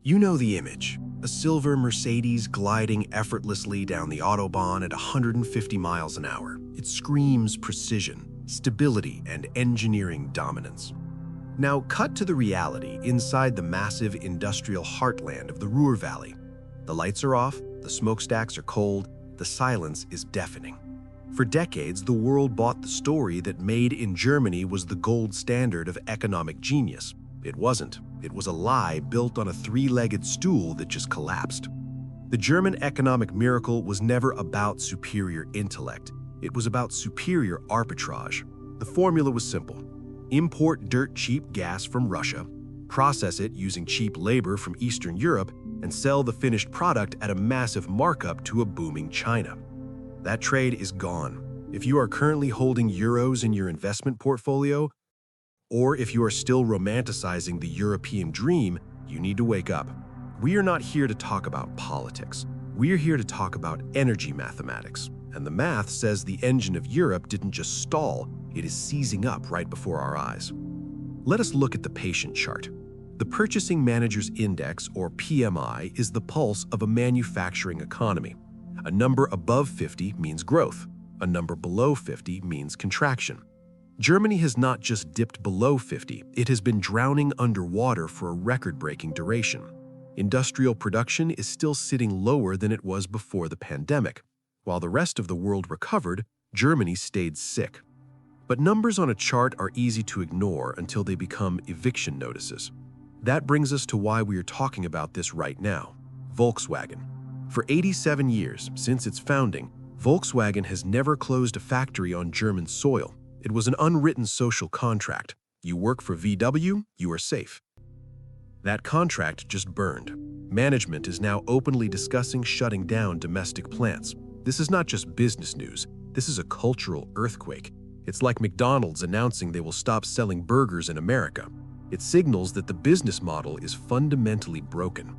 You know the image, a silver Mercedes gliding effortlessly down the Autobahn at 150 miles an hour. It screams precision, stability, and engineering dominance. Now cut to the reality inside the massive industrial heartland of the Ruhr Valley. The lights are off, the smokestacks are cold, the silence is deafening. For decades, the world bought the story that made in Germany was the gold standard of economic genius. It wasn't. It was a lie built on a three-legged stool that just collapsed. The German economic miracle was never about superior intellect. It was about superior arbitrage. The formula was simple. Import dirt-cheap gas from Russia, process it using cheap labor from Eastern Europe, and sell the finished product at a massive markup to a booming China. That trade is gone. If you are currently holding euros in your investment portfolio, or if you are still romanticizing the European dream, you need to wake up. We are not here to talk about politics. We are here to talk about energy mathematics. And the math says the engine of Europe didn't just stall, it is seizing up right before our eyes. Let us look at the patient chart. The Purchasing Managers' Index, or PMI, is the pulse of a manufacturing economy. A number above 50 means growth. A number below 50 means contraction. Germany has not just dipped below 50, it has been drowning underwater for a record-breaking duration. Industrial production is still sitting lower than it was before the pandemic. While the rest of the world recovered, Germany stayed sick. But numbers on a chart are easy to ignore until they become eviction notices. That brings us to why we are talking about this right now. Volkswagen. For 87 years, since its founding, Volkswagen has never closed a factory on German soil. It was an unwritten social contract. You work for VW, you are safe. That contract just burned. Management is now openly discussing shutting down domestic plants. This is not just business news. This is a cultural earthquake. It's like McDonald's announcing they will stop selling burgers in America. It signals that the business model is fundamentally broken.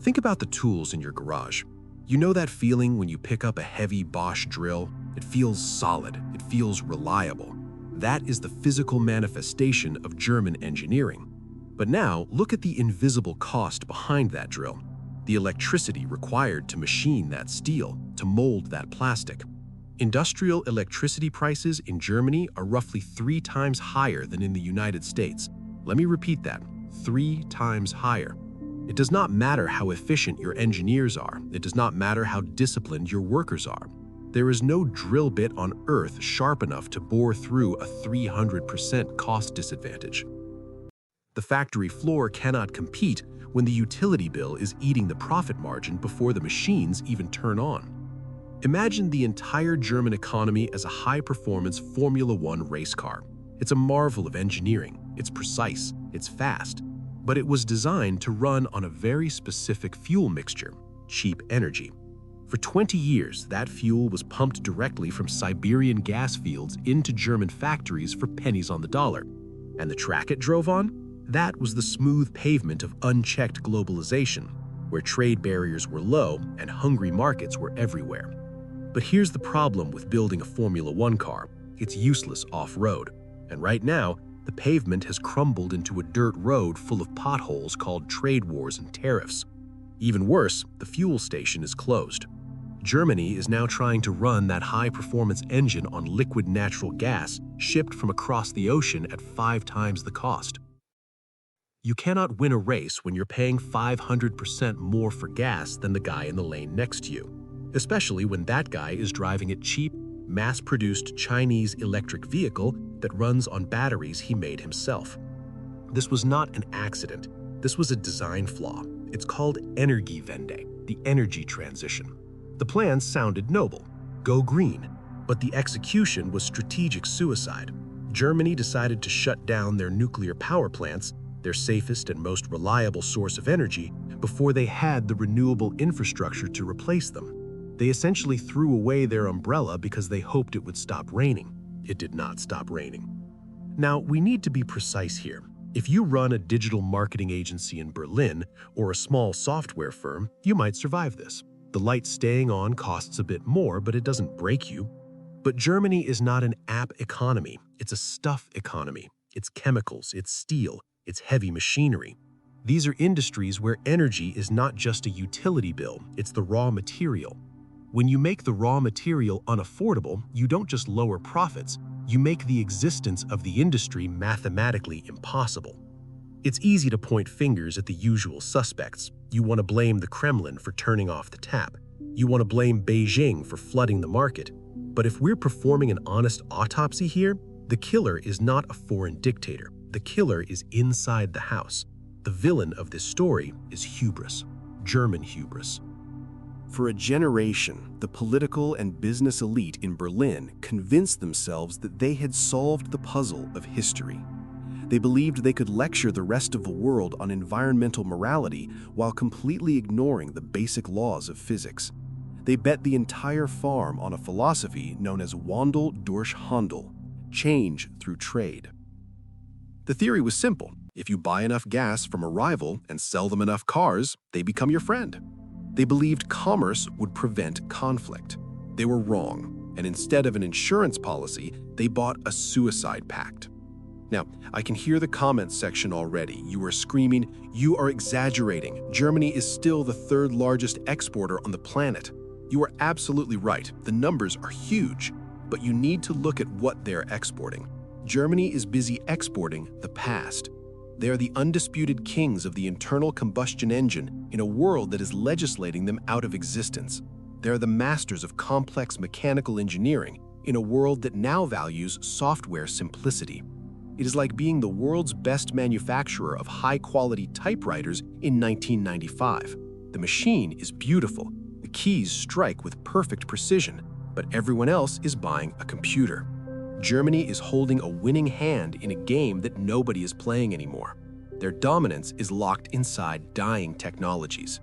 Think about the tools in your garage. You know that feeling when you pick up a heavy Bosch drill? It feels solid, it feels reliable. That is the physical manifestation of German engineering. But now, look at the invisible cost behind that drill. The electricity required to machine that steel, to mold that plastic. Industrial electricity prices in Germany are roughly 3 times higher than in the United States. Let me repeat that, 3 times higher. It does not matter how efficient your engineers are. It does not matter how disciplined your workers are. There is no drill bit on Earth sharp enough to bore through a 300% cost disadvantage. The factory floor cannot compete when the utility bill is eating the profit margin before the machines even turn on. Imagine the entire German economy as a high-performance Formula One race car. It's a marvel of engineering. It's precise. It's fast. But it was designed to run on a very specific fuel mixture, cheap energy. For 20 years, that fuel was pumped directly from Siberian gas fields into German factories for pennies on the dollar. And the track it drove on? That was the smooth pavement of unchecked globalization, where trade barriers were low and hungry markets were everywhere. But here's the problem with building a Formula One car. It's useless off-road. And right now, the pavement has crumbled into a dirt road full of potholes called trade wars and tariffs. Even worse, the fuel station is closed. Germany is now trying to run that high-performance engine on liquid natural gas shipped from across the ocean at 5 times the cost. You cannot win a race when you're paying 500% more for gas than the guy in the lane next to you, especially when that guy is driving a cheap, mass-produced Chinese electric vehicle that runs on batteries he made himself. This was not an accident. This was a design flaw. It's called Energiewende, the energy transition. The plan sounded noble, go green, but the execution was strategic suicide. Germany decided to shut down their nuclear power plants, their safest and most reliable source of energy, before they had the renewable infrastructure to replace them. They essentially threw away their umbrella because they hoped it would stop raining. It did not stop raining. Now, we need to be precise here. If you run a digital marketing agency in Berlin or a small software firm, you might survive this. The light staying on costs a bit more, but it doesn't break you. But Germany is not an app economy. It's a stuff economy. It's chemicals, it's steel, it's heavy machinery. These are industries where energy is not just a utility bill, it's the raw material. When you make the raw material unaffordable, you don't just lower profits, you make the existence of the industry mathematically impossible. It's easy to point fingers at the usual suspects. You want to blame the Kremlin for turning off the tap. You want to blame Beijing for flooding the market. But if we're performing an honest autopsy here, the killer is not a foreign dictator. The killer is inside the house. The villain of this story is hubris, German hubris. For a generation, the political and business elite in Berlin convinced themselves that they had solved the puzzle of history. They believed they could lecture the rest of the world on environmental morality while completely ignoring the basic laws of physics. They bet the entire farm on a philosophy known as Wandel durch Handel, change through trade. The theory was simple. If you buy enough gas from a rival and sell them enough cars, they become your friend. They believed commerce would prevent conflict. They were wrong, and instead of an insurance policy, they bought a suicide pact. Now, I can hear the comments section already. You are screaming, "You are exaggerating. Germany is still the third largest exporter on the planet." You are absolutely right. The numbers are huge, but you need to look at what they're exporting. Germany is busy exporting the past. They are the undisputed kings of the internal combustion engine in a world that is legislating them out of existence. They are the masters of complex mechanical engineering in a world that now values software simplicity. It is like being the world's best manufacturer of high-quality typewriters in 1995. The machine is beautiful. The keys strike with perfect precision, but everyone else is buying a computer. Germany is holding a winning hand in a game that nobody is playing anymore. Their dominance is locked inside dying technologies.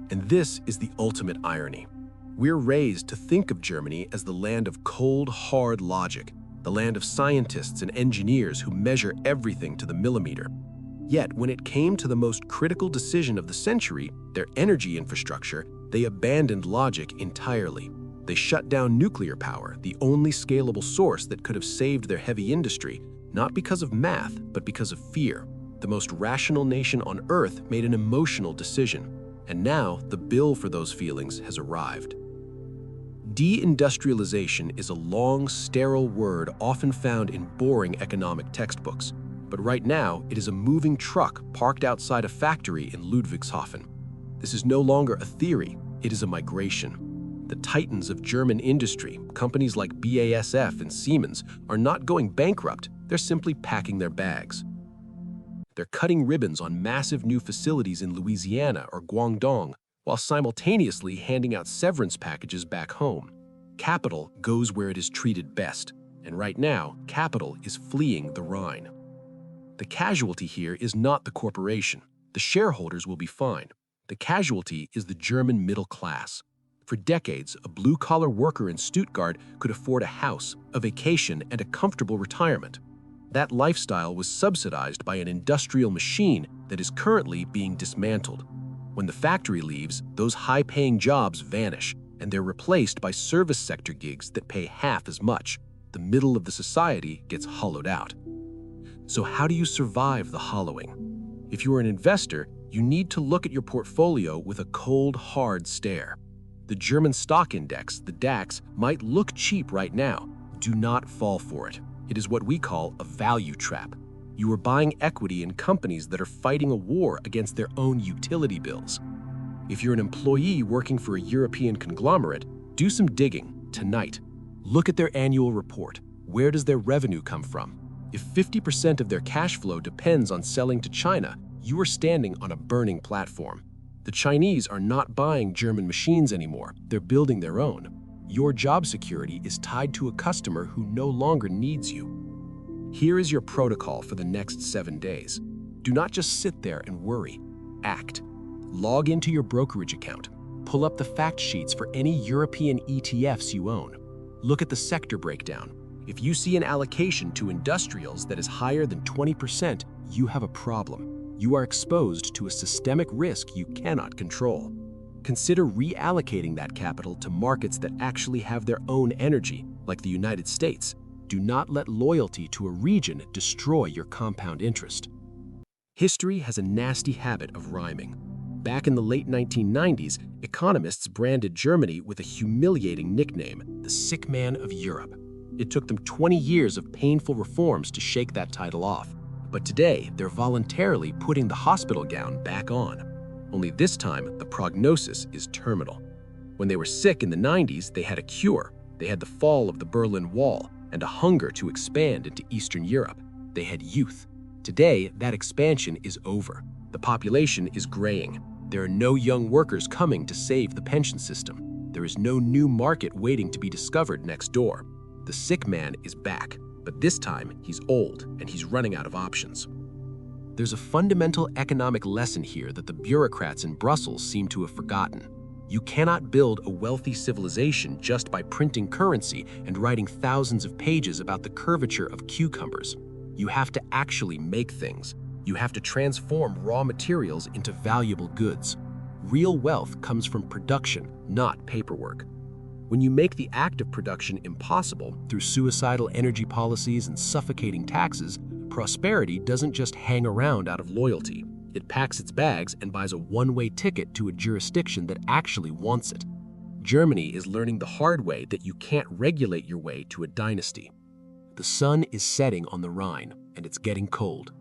And this is the ultimate irony. We're raised to think of Germany as the land of cold, hard logic, the land of scientists and engineers who measure everything to the millimeter. Yet, when it came to the most critical decision of the century, their energy infrastructure, they abandoned logic entirely. They shut down nuclear power, the only scalable source that could have saved their heavy industry, not because of math, but because of fear. The most rational nation on Earth made an emotional decision, and now the bill for those feelings has arrived. Deindustrialization is a long, sterile word often found in boring economic textbooks, but right now it is a moving truck parked outside a factory in Ludwigshafen. This is no longer a theory, it is a migration. The titans of German industry, companies like BASF and Siemens, are not going bankrupt, they're simply packing their bags. They're cutting ribbons on massive new facilities in Louisiana or Guangdong, while simultaneously handing out severance packages back home. Capital goes where it is treated best, and right now, capital is fleeing the Rhine. The casualty here is not the corporation. The shareholders will be fine. The casualty is the German middle class. For decades, a blue-collar worker in Stuttgart could afford a house, a vacation, and a comfortable retirement. That lifestyle was subsidized by an industrial machine that is currently being dismantled. When the factory leaves, those high-paying jobs vanish, and they're replaced by service sector gigs that pay half as much. The middle of the society gets hollowed out. So how do you survive the hollowing? If you're an investor, you need to look at your portfolio with a cold, hard stare. The German stock index, the DAX, might look cheap right now. Do not fall for it. It is what we call a value trap. You are buying equity in companies that are fighting a war against their own utility bills. If you're an employee working for a European conglomerate, do some digging tonight. Look at their annual report. Where does their revenue come from? If 50% of their cash flow depends on selling to China, you are standing on a burning platform. The Chinese are not buying German machines anymore. They're building their own. Your job security is tied to a customer who no longer needs you. Here is your protocol for the next 7 days. Do not just sit there and worry. Act. Log into your brokerage account. Pull up the fact sheets for any European ETFs you own. Look at the sector breakdown. If you see an allocation to industrials that is higher than 20%, you have a problem. You are exposed to a systemic risk you cannot control. Consider reallocating that capital to markets that actually have their own energy, like the United States. Do not let loyalty to a region destroy your compound interest. History has a nasty habit of rhyming. Back in the late 1990s, economists branded Germany with a humiliating nickname, the sick man of Europe. It took them 20 years of painful reforms to shake that title off. But today, they're voluntarily putting the hospital gown back on. Only this time, the prognosis is terminal. When they were sick in the 90s, they had a cure. They had the fall of the Berlin Wall and a hunger to expand into Eastern Europe. They had youth. Today, that expansion is over. The population is graying. There are no young workers coming to save the pension system. There is no new market waiting to be discovered next door. The sick man is back, but this time he's old and he's running out of options. There's a fundamental economic lesson here that the bureaucrats in Brussels seem to have forgotten. You cannot build a wealthy civilization just by printing currency and writing thousands of pages about the curvature of cucumbers. You have to actually make things. You have to transform raw materials into valuable goods. Real wealth comes from production, not paperwork. When you make the act of production impossible through suicidal energy policies and suffocating taxes, prosperity doesn't just hang around out of loyalty. It packs its bags and buys a one-way ticket to a jurisdiction that actually wants it. Germany is learning the hard way that you can't regulate your way to a dynasty. The sun is setting on the Rhine, and it's getting cold.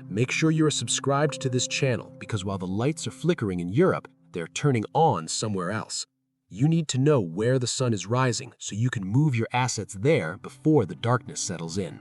Make sure you are subscribed to this channel because while the lights are flickering in Europe, they're turning on somewhere else. You need to know where the sun is rising so you can move your assets there before the darkness settles in.